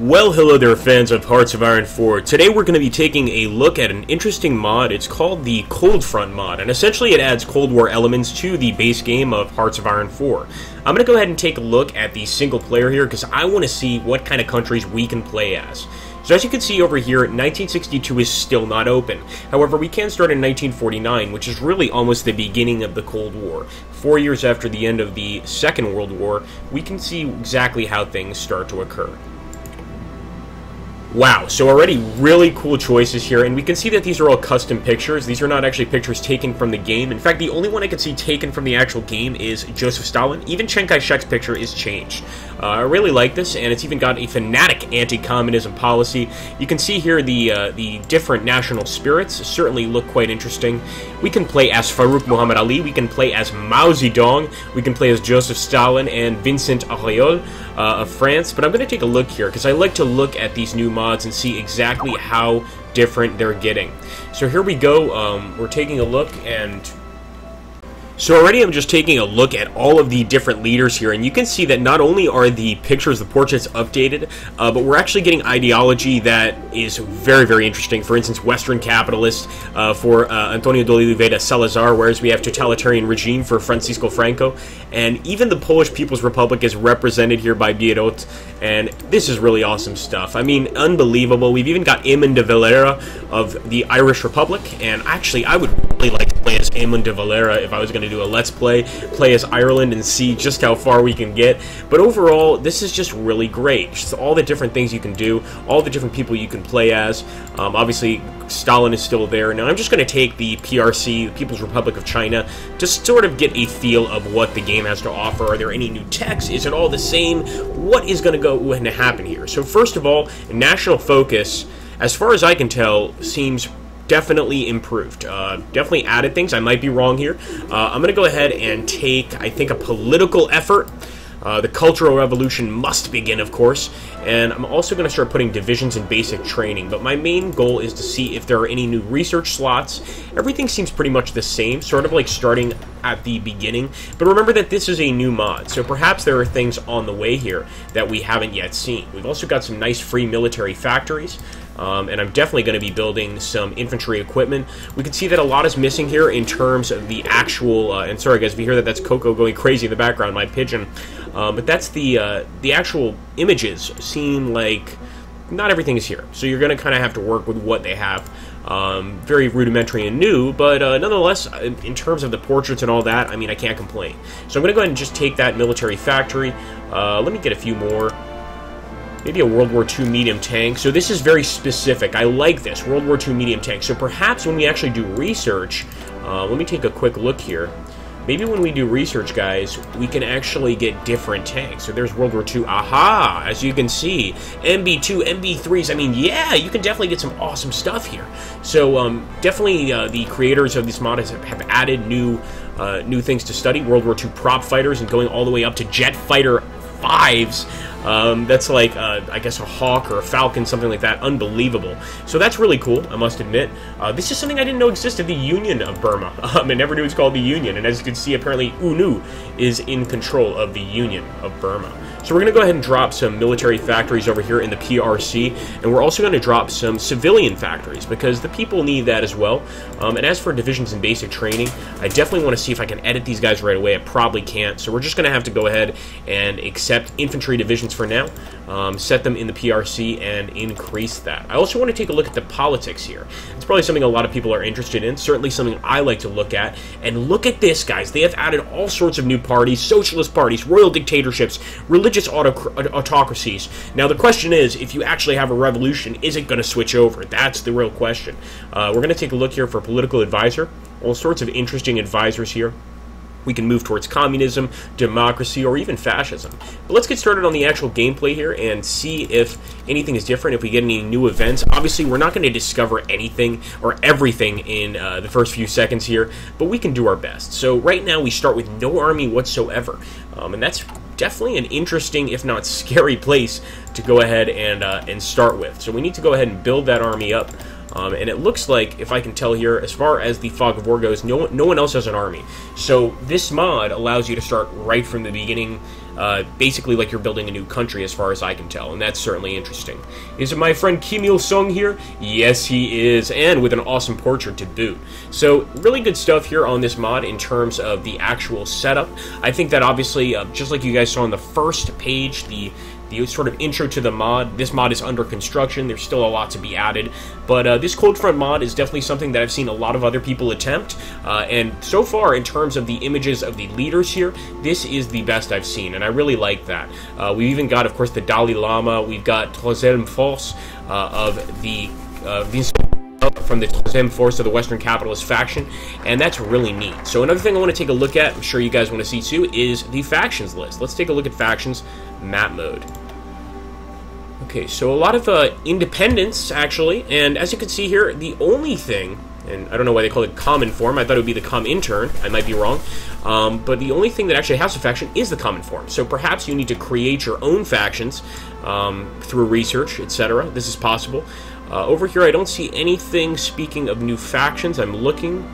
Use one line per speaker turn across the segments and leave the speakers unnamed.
Well, hello there, fans of Hearts of Iron 4. Today we're going to be taking a look at an interesting mod. It's called the Cold Front mod, and essentially it adds Cold War elements to the base game of Hearts of Iron 4. I'm going to go ahead and take a look at the single player here because I want to see what kind of countries we can play as. So as you can see over here, 1962 is still not open. However, we can start in 1949, which is really almost the beginning of the Cold War. 4 years after the end of the Second World War, we can see exactly how things start to occur. Wow, so already really cool choices here, and we can see that these are all custom pictures. These are not actually pictures taken from the game. In fact, the only one I can see taken from the actual game is Joseph Stalin. Even Chiang Kai-shek's picture is changed. I really like this, and it's even got a fanatic anti-communism policy. You can see here the different national spirits certainly look quite interesting. We can play as Farouk Muhammad Ali, we can play as Mao Zedong, we can play as Joseph Stalin and Vincent Auriol of France, but I'm going to take a look here because I like to look at these new mods and see exactly how different they're getting. So here we go, we're taking a look, and so already I'm just taking a look at all of the different leaders here, and you can see that not only are the pictures, the portraits updated, but we're actually getting ideology that is very, very interesting. For instance, Western capitalist for Antonio de Oliveira Salazar, whereas we have totalitarian regime for Francisco Franco, and even the Polish People's Republic is represented here by Bierut, and this is really awesome stuff. I mean, unbelievable. We've even got Eamon de Valera of the Irish Republic, and actually I would really like to play as Eamon de Valera if I was going to do a Let's Play as Ireland and see just how far we can get. But overall, this is just really great. Just all the different things you can do, all the different people you can play as. Obviously, Stalin is still there. Now, I'm just going to take the PRC, the People's Republic of China, to sort of get a feel of what the game has to offer. Are there any new techs? Is it all the same? What is going to happen here? So first of all, national focus, as far as I can tell, seems definitely improved. Definitely added things. I might be wrong here. I'm going to go ahead and take, I think, a political effort. The Cultural Revolution must begin, of course, and I'm also going to start putting divisions in basic training, but my main goal is to see if there are any new research slots. Everything seems pretty much the same, sort of like starting at the beginning, but remember that this is a new mod, so perhaps there are things on the way here that we haven't yet seen. We've also got some nice free military factories, and I'm definitely going to be building some infantry equipment. We can see that a lot is missing here in terms of the actual, and sorry guys if you hear that, that's Coco going crazy in the background, my pigeon. But that's the actual images seem like not everything is here. So you're going to kind of have to work with what they have. Very rudimentary and new, but nonetheless, in terms of the portraits and all that, I mean, I can't complain. So I'm going to go ahead and just take that military factory. Let me get a few more. Maybe a World War II medium tank. So this is very specific. I like this, World War II medium tank. So perhaps when we actually do research, let me take a quick look here. Maybe when we do research, guys, we can actually get different tanks. So there's World War II. Aha! As you can see, MB2, MB3s. I mean, yeah, you can definitely get some awesome stuff here. So definitely the creators of these mods have added new things to study. World War II prop fighters and going all the way up to jet fighter 5s. That's like, I guess, a Hawk or a Falcon, something like that. Unbelievable. So that's really cool, I must admit. This is something I didn't know existed, the Union of Burma. I never knew it was called the Union, and as you can see, apparently UNU is in control of the Union of Burma. So we're going to go ahead and drop some military factories over here in the PRC, and we're also going to drop some civilian factories, because the people need that as well. And as for divisions and basic training, I definitely want to see if I can edit these guys right away. I probably can't, so we're just going to have to go ahead and accept infantry divisions for now, set them in the PRC, and increase that. I also want to take a look at the politics here. It's probably something a lot of people are interested in, certainly something I like to look at. And look at this, guys. They have added all sorts of new parties, socialist parties, royal dictatorships, religious autocracies. Now, the question is, if you actually have a revolution, is it going to switch over? That's the real question. We're going to take a look here for political advisor. All sorts of interesting advisors here. We can move towards communism, democracy, or even fascism. But let's get started on the actual gameplay here and see if anything is different, if we get any new events. Obviously, we're not going to discover anything or everything in the first few seconds here, but we can do our best. So right now, we start with no army whatsoever, and that's definitely an interesting, if not scary, place to go ahead and start with. So we need to go ahead and build that army up. And it looks like, if I can tell here, as far as the Fog of War goes, no one else has an army. So this mod allows you to start right from the beginning basically like you're building a new country as far as I can tell, and that's certainly interesting. Is my friend Kim Il-sung here? Yes, he is, and with an awesome portrait to boot. So really good stuff here on this mod in terms of the actual setup. I think that obviously, just like you guys saw on the first page, the sort of intro to the mod, this mod is under construction. There's still a lot to be added, but this Cold Front mod is definitely something that I've seen a lot of other people attempt, and so far, in terms of the images of the leaders here, this is the best I've seen, and I really like that. We've even got, of course, the Dalai Lama. We've got Troisième Force of the from the Troisième Force of the Western Capitalist faction, and that's really neat. So another thing I want to take a look at, I'm sure you guys want to see too, is the factions list. Let's take a look at factions, map mode. Okay, so a lot of independence, actually, and as you can see here, the only thing, and I don't know why they call it common form, I thought it would be the Comintern, I might be wrong, but the only thing that actually has a faction is the common form, so perhaps you need to create your own factions through research, etc. This is possible. Over here, I don't see anything speaking of new factions. I'm looking.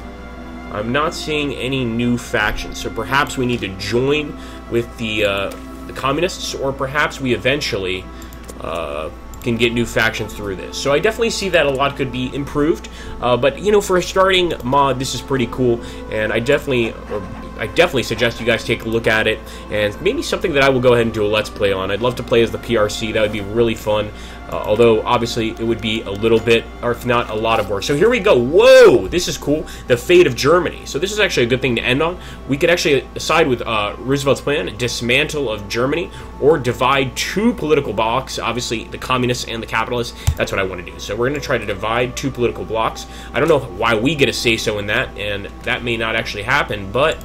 I'm not seeing any new factions, so perhaps we need to join with the communists, or perhaps we eventually can get new factions through this. So I definitely see that a lot could be improved, but you know, for a starting mod, this is pretty cool, and I definitely suggest you guys take a look at it, and maybe something that I will go ahead and do a Let's Play on. I'd love to play as the PRC. That would be really fun, although obviously it would be a little bit, or if not a lot of work. So here we go. Whoa, this is cool. The fate of Germany. So this is actually a good thing to end on. We could actually side with Roosevelt's plan, dismantle of Germany, or divide two political blocks, obviously the communists and the capitalists. That's what I want to do. So we're going to try to divide two political blocks. I don't know why we get a say-so in that, and that may not actually happen, but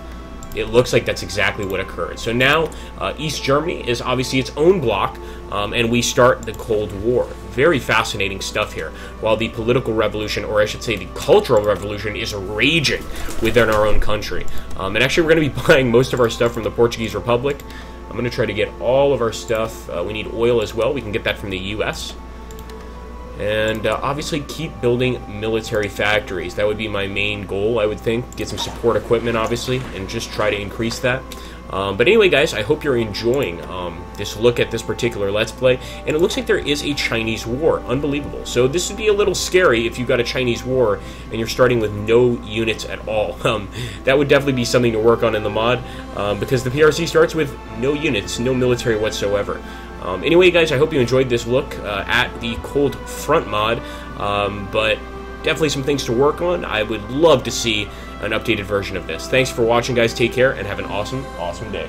it looks like that's exactly what occurred. So now, East Germany is obviously its own block, and we start the Cold War. Very fascinating stuff here. While the political revolution, or I should say the cultural revolution, is raging within our own country. And actually, we're going to be buying most of our stuff from the Portuguese Republic. I'm going to try to get all of our stuff. We need oil as well. We can get that from the U.S., and obviously keep building military factories. That would be my main goal, I would think. Get some support equipment, obviously, and just try to increase that. But anyway, guys, I hope you're enjoying this look at this particular Let's Play. And it looks like there is a Chinese war. Unbelievable. So this would be a little scary if you've got a Chinese war and you're starting with no units at all. That would definitely be something to work on in the mod, because the PRC starts with no units, no military whatsoever. Anyway, guys, I hope you enjoyed this look at the Cold Front mod, but definitely some things to work on. I would love to see an updated version of this. Thanks for watching, guys. Take care, and have an awesome, awesome day.